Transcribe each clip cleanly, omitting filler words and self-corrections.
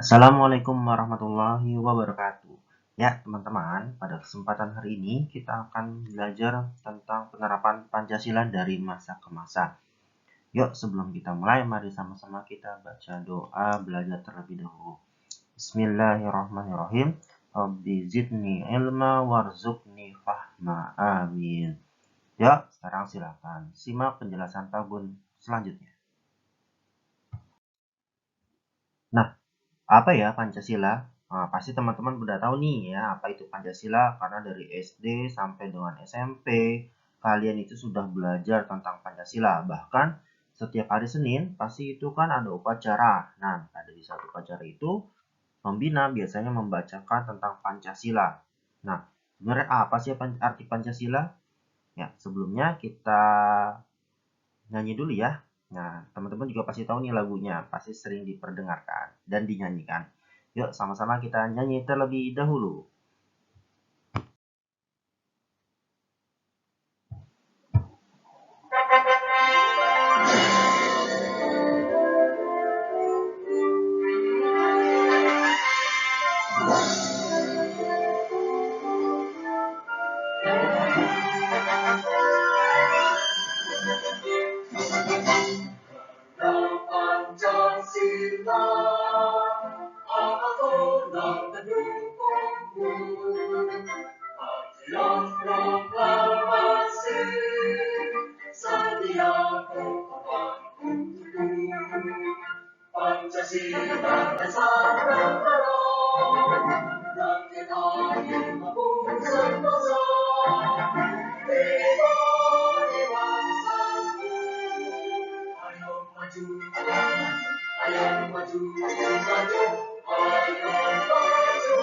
Assalamualaikum warahmatullahi wabarakatuh. Ya, teman-teman, pada kesempatan hari ini kita akan belajar tentang penerapan Pancasila dari masa ke masa. Yuk, sebelum kita mulai, mari sama-sama kita baca doa belajar terlebih dahulu. Bismillahirrahmanirrahim. Rabbi zidni ilma warzuqni fahma. Amin. Ya, sekarang silakan simak penjelasan tabun selanjutnya. Nah, apa ya Pancasila? Nah, pasti teman-teman udah tahu nih ya apa itu Pancasila karena dari SD sampai dengan SMP kalian itu sudah belajar tentang Pancasila. Bahkan setiap hari Senin pasti itu kan ada upacara. Nah, pada di satu upacara itu pembina biasanya membacakan tentang Pancasila. Nah, sebenarnya apa sih arti Pancasila? Ya, sebelumnya kita nyanyi dulu ya. Nah, teman-teman juga pasti tahu nih lagunya, pasti sering diperdengarkan dan dinyanyikan. Yuk, sama-sama kita nyanyi terlebih dahulu. Pancasila, adalah pendukungku, Patriot proklamasi, setia kokohkan untukku. Pancasila dasar negara, dan kita mampu sentosa, beribadah bangsaku. Ayo maju, ayo maju, maju, ayo maju, maju.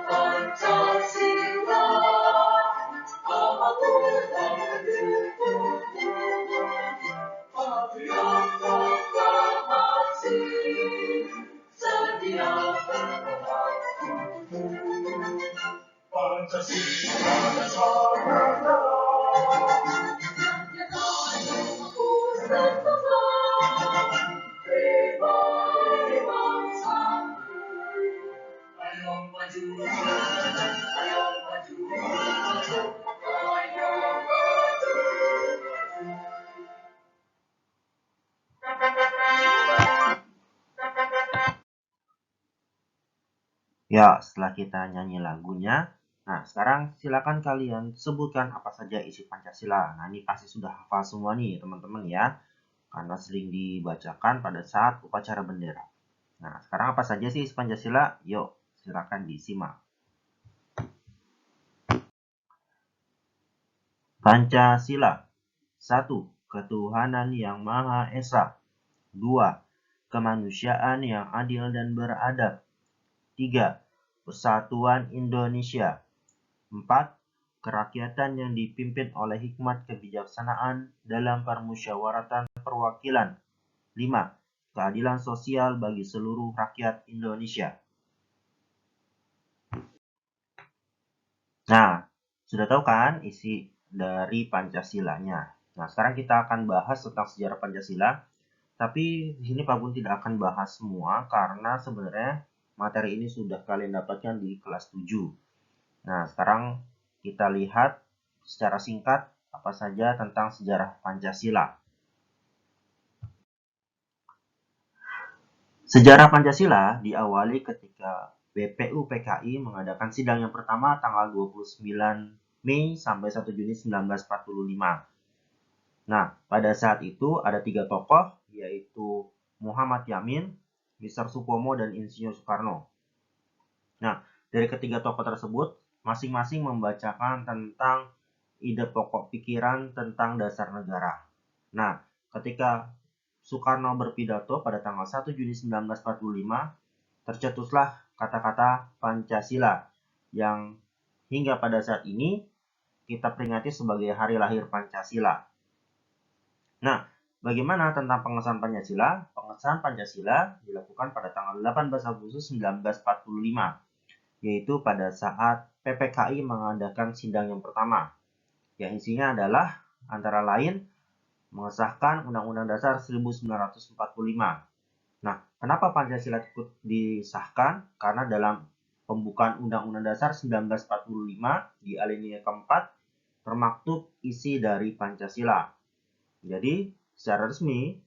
Pancasila, adalah pendukungku, Patriot proklamasi, setia kokohkan untukku. Pancasila dasar negara, dan kita mampu sentosa, beribadah bangsaku. Ayo maju, ayo maju, maju, ayo maju, Ya, setelah kita nyanyi lagunya, nah sekarang silakan kalian sebutkan apa saja isi Pancasila. Nah, ini pasti sudah hafal semua nih teman-teman ya, karena sering dibacakan pada saat upacara bendera. Nah, sekarang apa saja sih isi Pancasila? Yuk, silakan disimak. Pancasila. 1. Ketuhanan yang Maha Esa. 2. Kemanusiaan yang adil dan beradab. 3. Persatuan Indonesia. 4. Kerakyatan yang dipimpin oleh hikmat kebijaksanaan dalam permusyawaratan perwakilan. 5. Keadilan sosial bagi seluruh rakyat Indonesia. Nah, sudah tahu kan isi dari Pancasilanya? Nah, sekarang kita akan bahas tentang sejarah Pancasila. Tapi di sini Pak Gun tidak akan bahas semua karena sebenarnya materi ini sudah kalian dapatkan di kelas 7. Nah, sekarang kita lihat secara singkat apa saja tentang sejarah Pancasila. Sejarah Pancasila diawali ketika BPU PKI mengadakan sidang yang pertama tanggal 29 Mei sampai 1 Juni 1945. Nah, pada saat itu ada 3 tokoh, yaitu Muhammad Yamin, Mr. Supomo, dan Insinyur Soekarno. Nah, dari ketiga tokoh tersebut, masing-masing membacakan tentang ide pokok pikiran tentang dasar negara. Nah, ketika Soekarno berpidato pada tanggal 1 Juni 1945, tercetuslah kata-kata Pancasila yang hingga pada saat ini kita peringati sebagai hari lahir Pancasila. Nah, bagaimana tentang pengesahan Pancasila? Pengesahan Pancasila dilakukan pada tanggal 18 Agustus 1945, yaitu pada saat PPKI mengadakan sidang yang pertama, yang isinya adalah antara lain mengesahkan Undang-Undang Dasar 1945. Nah, kenapa Pancasila ikut disahkan? Karena dalam pembukaan Undang-Undang Dasar 1945 di alinea keempat termaktub isi dari Pancasila. Jadi, secara resmi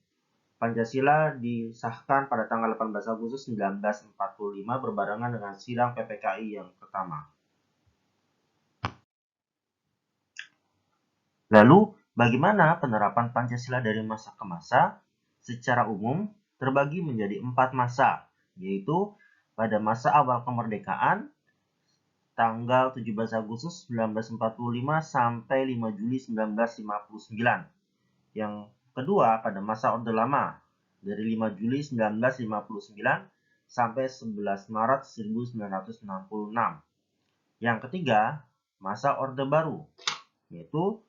Pancasila disahkan pada tanggal 18 Agustus 1945 berbarengan dengan sidang PPKI yang pertama. Lalu, bagaimana penerapan Pancasila dari masa ke masa? Secara umum, terbagi menjadi 4 masa, yaitu pada masa awal kemerdekaan, tanggal 17 Agustus 1945 sampai 5 Juli 1959. Yang kedua, pada masa Orde Lama, dari 5 Juli 1959 sampai 11 Maret 1966. Yang ketiga, masa Orde Baru, yaitu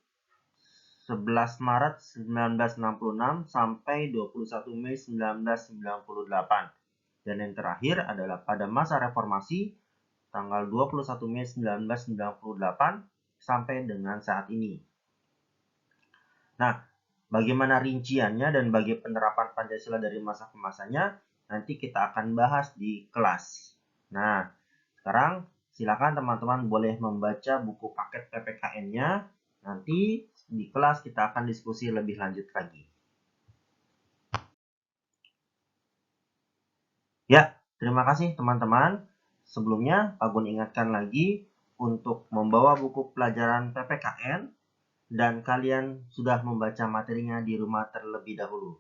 11 Maret 1966 sampai 21 Mei 1998. Dan yang terakhir adalah pada masa reformasi tanggal 21 Mei 1998 sampai dengan saat ini. Nah, bagaimana rinciannya dan bagi penerapan Pancasila dari masa ke masanya nanti kita akan bahas di kelas. Nah, sekarang silakan teman-teman boleh membaca buku paket PPKN-nya. Nanti di kelas kita akan diskusi lebih lanjut lagi. Ya, terima kasih teman-teman. Sebelumnya, Pak Gun ingatkan lagi untuk membawa buku pelajaran PPKN dan kalian sudah membaca materinya di rumah terlebih dahulu.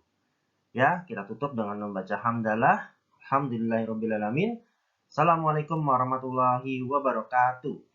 Ya, kita tutup dengan membaca hamdalah. Alhamdulillahirrabbilalamin. Assalamualaikum warahmatullahi wabarakatuh.